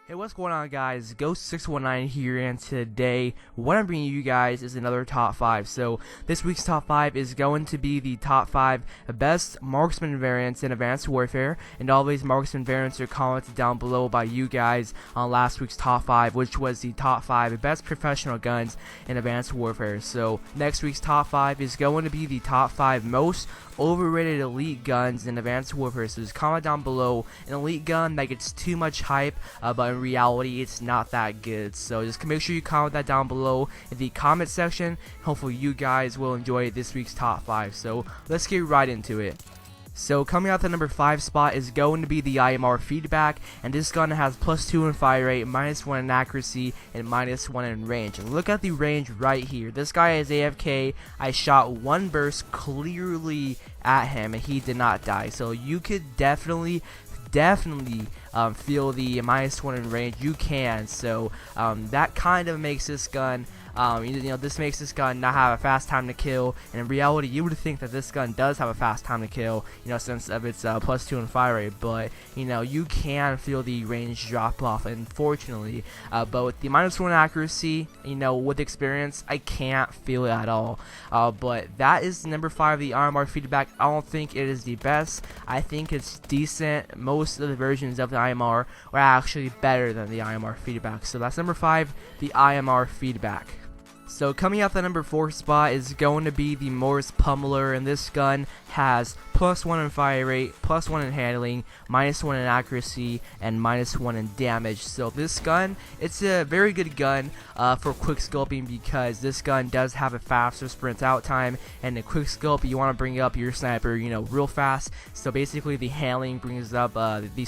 Hey, what's going on, guys? Ghost619 here, and today what I'm bringing you guys is another top 5. So this week's top 5 is going to be the top 5 best marksman variants in Advanced Warfare, and all these marksman variants are commented down below by you guys on last week's top 5, which was the top 5 best professional guns in Advanced Warfare. So next week's top 5 is going to be the top 5 most overrated elite guns in Advanced Warfare. So just comment down below an elite gun that gets too much hype, but in reality it's not that good. So just make sure you comment that down below in the comment section. Hopefully you guys will enjoy this week's top 5. So let's get right into it. So coming out the number 5 spot is going to be the IMR Feedback, and this gun has +2 in fire rate, -1 in accuracy, and -1 in range. And look at the range right here. This guy is AFK. I shot one burst clearly at him and he did not die. So you could definitely feel the -1 in range. You can. So that kind of makes this gun this makes this gun not have a fast time to kill, and in reality you would think that this gun does have a fast time to kill, since of its +2 in fire rate, but you can feel the range drop off, unfortunately. But with the -1 accuracy, with experience, I can't feel it at all. But that is number 5, the IMR Feedback. I don't think it is the best. I think it's decent. Most of the versions of the IMR are actually better than the IMR Feedback. So that's number 5, the IMR Feedback. So coming out the number 4 spot is going to be the Pummeler, and this gun has +1 in fire rate, +1 in handling, -1 in accuracy, and -1 in damage. So this gun, it's a very good gun for quick scoping, because this gun does have a faster sprint out time, and the quick scope, you want to bring up your sniper real fast. So basically the handling brings up the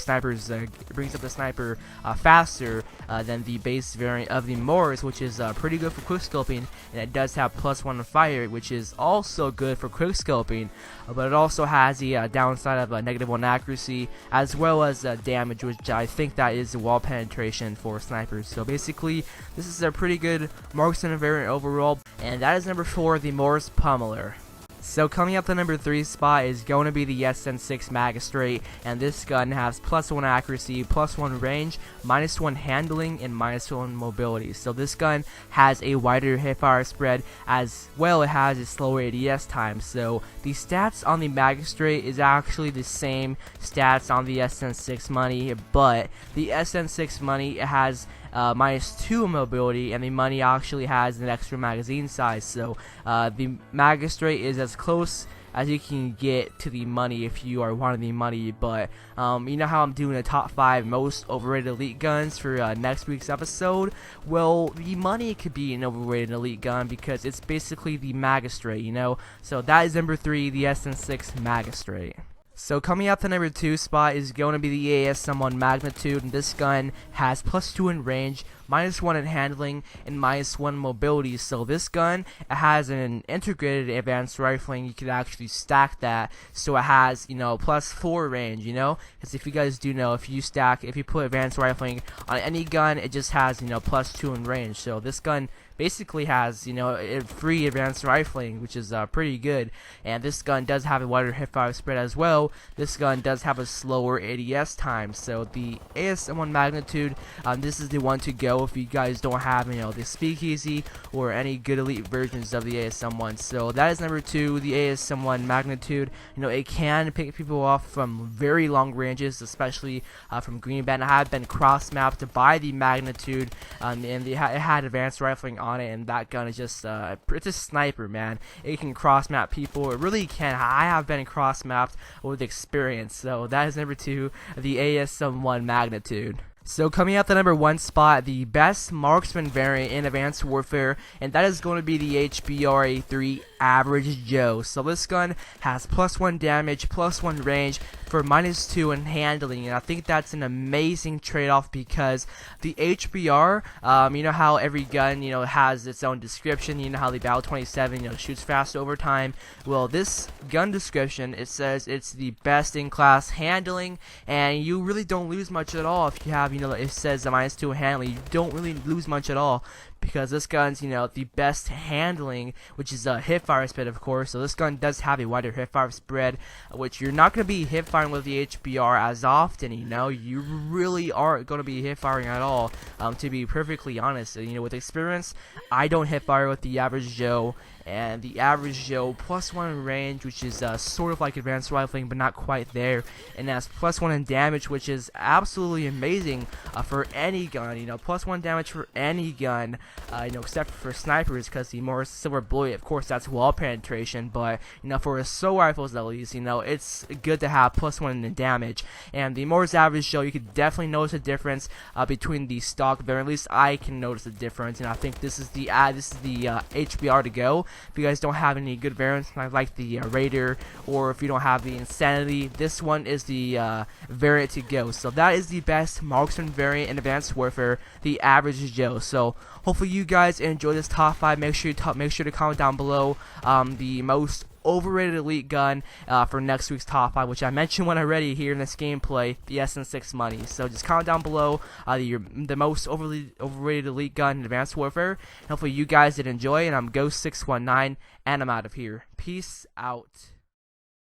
sniper faster than the base variant of the Mors, which is pretty good for quick scoping, and it does have +1 in fire rate, which is also good for quick scoping, but it also has the downside of -1 accuracy, as well as damage, which I think that is wall penetration for snipers. So basically this is a pretty good marksman variant overall, and that is number 4, the Pummeler. So coming up the number 3 spot is going to be the SN6 Magistrate, and this gun has +1 accuracy, +1 range, -1 handling, and -1 mobility. So this gun has a wider hipfire spread, as well it has a slower ADS time. So the stats on the Magistrate is actually the same stats on the SN6 Money, but the SN6 Money has -2 mobility, and the Money actually has an extra magazine size. So the Magistrate is as close as you can get to the Money if you are wanting the Money. But you know how I'm doing a top 5 most overrated elite guns for next week's episode? Well, the Money could be an overrated elite gun because it's basically the Magistrate, So that is number 3, the SN6 Magistrate. So coming out the number 2 spot is going to be the ASM1 Magnitude, and this gun has +2 in range, -1 in handling, and -1 mobility. So this gun, it has an integrated advanced rifling. You could actually stack that, so it has +4 range. Because if you guys do know, if you put advanced rifling on any gun, it just has +2 in range. So this gun basically has free advanced rifling, which is pretty good. And this gun does have a wider hipfire spread as well. This gun does have a slower ADS time. So the ASM1 Magnitude, this is the one to go if you guys don't have the Speakeasy or any good elite versions of the ASM1. So that is number 2, the ASM1 Magnitude. It can pick people off from very long ranges, especially from green band. I have been cross mapped by the Magnitude, and it had advanced rifling on it, and that gun is just it's a sniper, man. It can cross map people. It really can. I have been cross mapped with experience. So that is number 2, the ASM1 Magnitude. So coming out the number 1 spot, the best marksman variant in Advanced Warfare, and that is going to be the HBRa3 Average Joe. So this gun has +1 damage, +1 range, for -2 in handling, and I think that's an amazing trade-off, because the HBR, how every gun has its own description. How the Battle 27 shoots fast over time. Well, this gun description, it says it's the best in class handling, and you really don't lose much at all if you have it says the -2 handling. You don't really lose much at all, because this gun's the best handling, which is hip hipfire spread, of course. So this gun does have a wider hipfire spread, which you're not going to be hipfiring with the HBR as often. You know, you really aren't going to be hipfiring at all. To be perfectly honest, you know, with experience, I don't hipfire with the Average Joe. And the Average Joe +1 in range, which is sort of like advanced rifling, but not quite there, and that's +1 in damage, which is absolutely amazing for any gun. You know, +1 damage for any gun, you know, except for snipers, because the more silver bullet, of course, that's wall penetration. But you know, for assault rifles at least, you know, it's good to have +1 in damage. And the Moore's Average Joe, you could definitely notice a difference between the stock variant. At least I can notice a difference, and I think this is the HBR to go. If you guys don't have any good variants like the Raider, or if you don't have the Insanity, this one is the variant to go. So that is the best Marksman variant in Advanced Warfare, the Average Joe. So hopefully you guys enjoy this top 5. Make sure to comment down below the most overrated elite gun for next week's top 5, which I mentioned when already here in this gameplay, the SN6 Money. So just comment down below the most overrated elite gun in Advanced Warfare. And hopefully you guys did enjoy, and I'm Ghost619, and I'm out of here. Peace out.